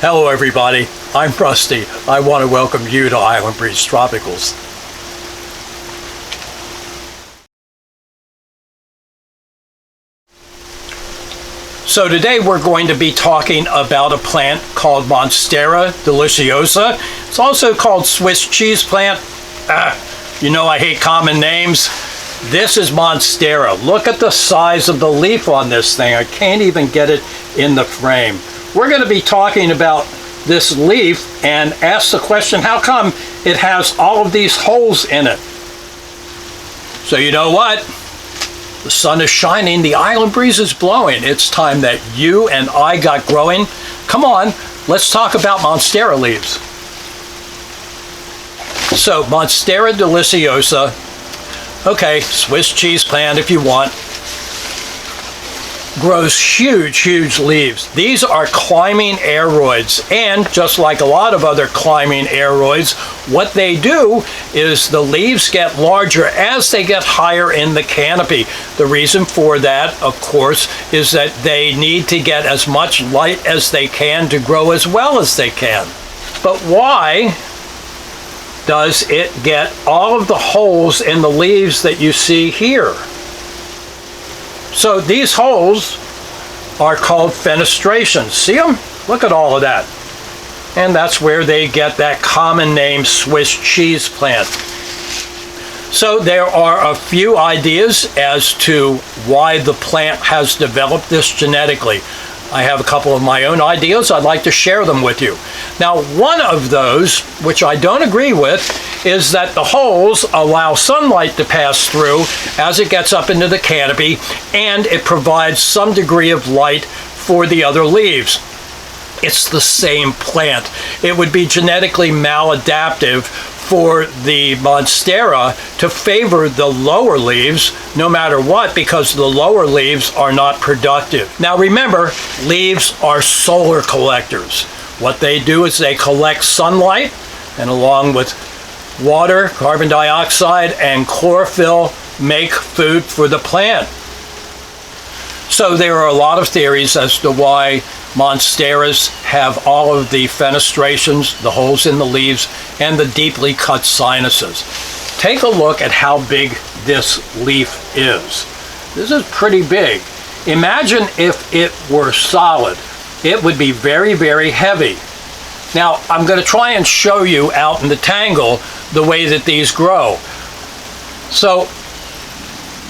Hello everybody, I'm Rusty. I want to welcome you to Island Breeze Tropicals. So today we're going to be talking about a plant called Monstera Deliciosa. It's also called Swiss cheese plant. You know I hate common names. This is Monstera. Look at the size of the leaf on this thing. I can't even get it in the frame. We're going to be talking about this leaf and ask the question, how come it has all of these holes in it? So you know what? The sun is shining, the island breeze is blowing. It's time that you and I got growing. Come on, let's talk about Monstera leaves. So Monstera Deliciosa, okay, Swiss cheese plant if you want, grows huge leaves. These are climbing aroids, and just like a lot of other climbing aroids, what they do is the leaves get larger as they get higher in the canopy. The reason for that, of course, is that they need to get as much light as they can to grow as well as they can. But why does it get all of the holes in the leaves that you see here? So these holes are called fenestrations. See them? Look at all of that. And that's where they get that common name Swiss cheese plant. So there are a few ideas as to why the plant has developed this genetically. I have a couple of my own ideas. I'd like to share them with you. Now, one of those, which I don't agree with, is that the holes allow sunlight to pass through as it gets up into the canopy, and it provides some degree of light for the other leaves. It's the same plant. It would be genetically maladaptive for the Monstera to favor the lower leaves no matter what, because the lower leaves are not productive. Now remember, leaves are solar collectors. What they do is they collect sunlight, and along with water, carbon dioxide, and chlorophyll make food for the plant. So there are a lot of theories as to why Monsteras have all of the fenestrations, the holes in the leaves, and the deeply cut sinuses. Take a look at how big this leaf is. This is pretty big. Imagine if it were solid. It would be very heavy. Now, I'm going to try and show you out in the tangle the way that these grow. So,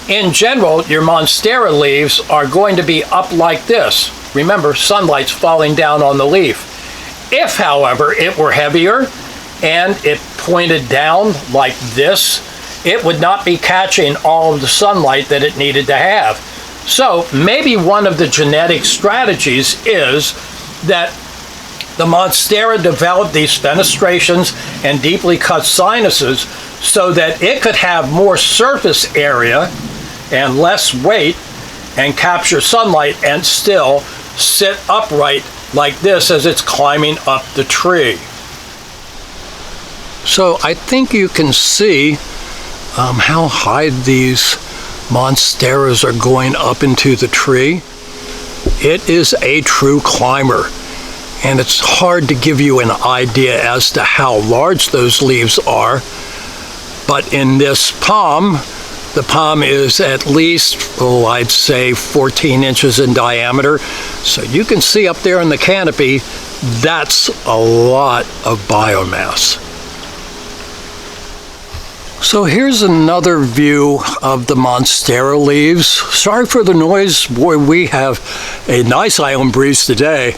in general, your Monstera leaves are going to be up like this. Remember, sunlight's falling down on the leaf. If, however, it were heavier and it pointed down like this, it would not be catching all of the sunlight that it needed to have. So maybe one of the genetic strategies is that the Monstera developed these fenestrations and deeply cut sinuses so that it could have more surface area and less weight and capture sunlight and still sit upright like this as it's climbing up the tree. So I think you can see how high these Monsteras are going up into the tree. It is a true climber, and it's hard to give you an idea as to how large those leaves are, but in this palm, the palm is at least, I'd say 14 inches in diameter. So you can see up there in the canopy, that's a lot of biomass. So here's another view of the Monstera leaves. Sorry for the noise. Boy, we have a nice island breeze today.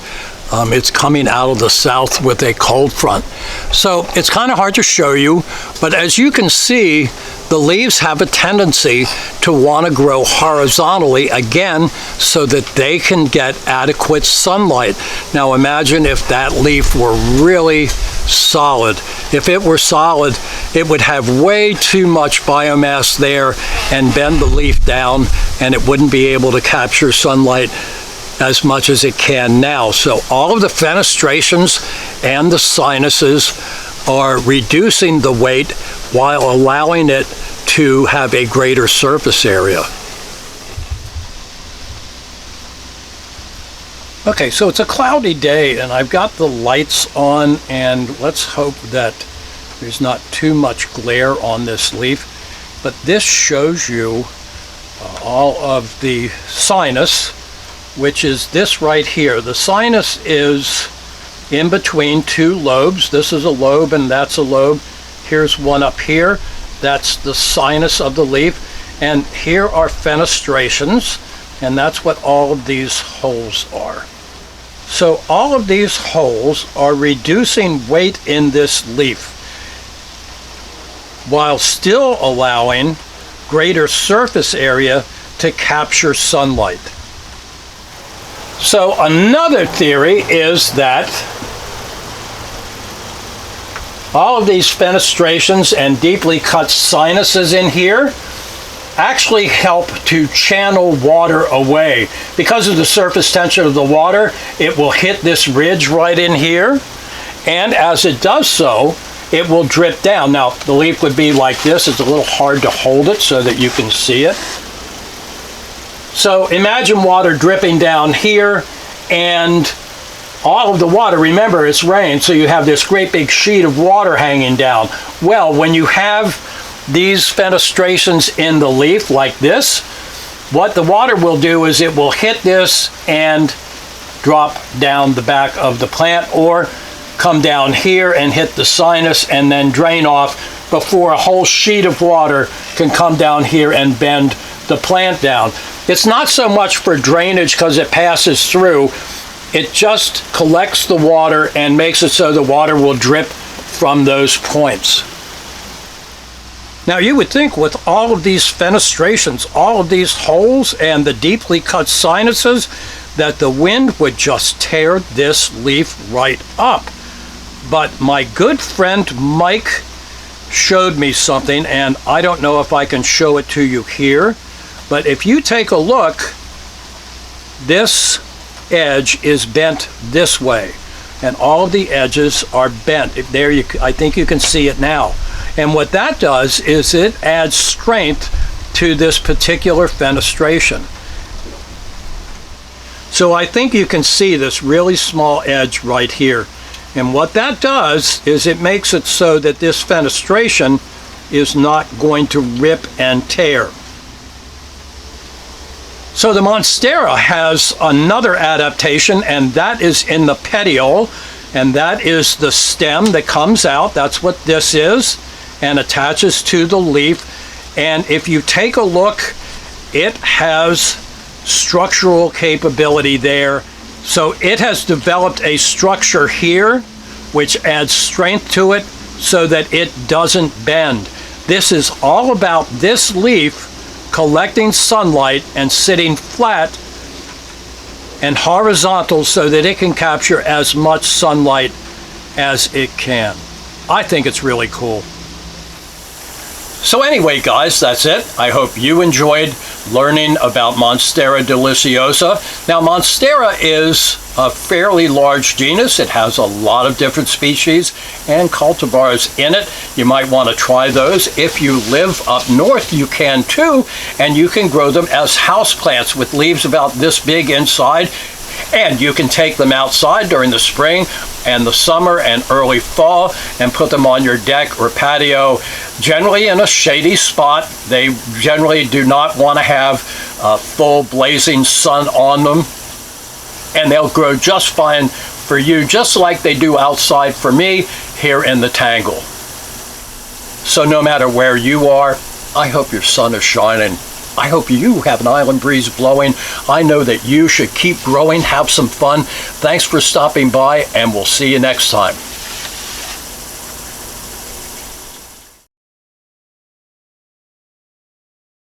It's coming out of the south with a cold front. So it's kind of hard to show you, but as you can see, the leaves have a tendency to want to grow horizontally again so that they can get adequate sunlight. Now imagine if that leaf were really solid. If it were solid, it would have way too much biomass there and bend the leaf down, and it wouldn't be able to capture sunlight as much as it can now. So all of the fenestrations and the sinuses are reducing the weight while allowing it to have a greater surface area. Okay, so it's a cloudy day and I've got the lights on, and let's hope that there's not too much glare on this leaf. But this shows you all of the sinus, which is this right here. The sinus is in between two lobes. This is a lobe and that's a lobe. Here's one up here. That's the sinus of the leaf. And here are fenestrations, and that's what all of these holes are. So all of these holes are reducing weight in this leaf while still allowing greater surface area to capture sunlight. So another theory is that all of these fenestrations and deeply cut sinuses in here actually help to channel water away. Because of the surface tension of the water, it will hit this ridge right in here, and as it does so, it will drip down. Now, the leaf would be like this. It's a little hard to hold it so that you can see it. So imagine water dripping down here, and all of the water, remember it's rain, so you have this great big sheet of water hanging down. Well, when you have these fenestrations in the leaf like this, what the water will do is it will hit this and drop down the back of the plant, or come down here and hit the sinus and then drain off before a whole sheet of water can come down here and bend the plant down. It's not so much for drainage because it passes through. It just collects the water and makes it so the water will drip from those points. Now you would think with all of these fenestrations, all of these holes and the deeply cut sinuses, that the wind would just tear this leaf right up. But my good friend Mike showed me something, and I don't know if I can show it to you here, but if you take a look, this edge is bent this way, and all of the edges are bent. There, I think you can see it now. And what that does is it adds strength to this particular fenestration. So I think you can see this really small edge right here. And what that does is it makes it so that this fenestration is not going to rip and tear. So the Monstera has another adaptation, and that is in the petiole, and that is the stem that comes out. That's what this is, and attaches to the leaf. And if you take a look, it has structural capability there. So it has developed a structure here which adds strength to it so that it doesn't bend. This is all about this leaf collecting sunlight and sitting flat and horizontal so that it can capture as much sunlight as it can. I think it's really cool. So anyway, guys, that's it. I hope you enjoyed learning about Monstera Deliciosa. Now, Monstera is a fairly large genus. It has a lot of different species and cultivars in it. You might want to try those. If you live up north, you can too, and you can grow them as houseplants with leaves about this big inside. And you can take them outside during the spring and the summer and early fall and put them on your deck or patio, generally in a shady spot. They generally do not want to have full blazing sun on them, and they'll grow just fine for you, just like they do outside for me here in the tangle. So no matter where you are, I hope your sun is shining. I hope you have an island breeze blowing. I know that you should keep growing, have some fun. Thanks for stopping by, and we'll see you next time.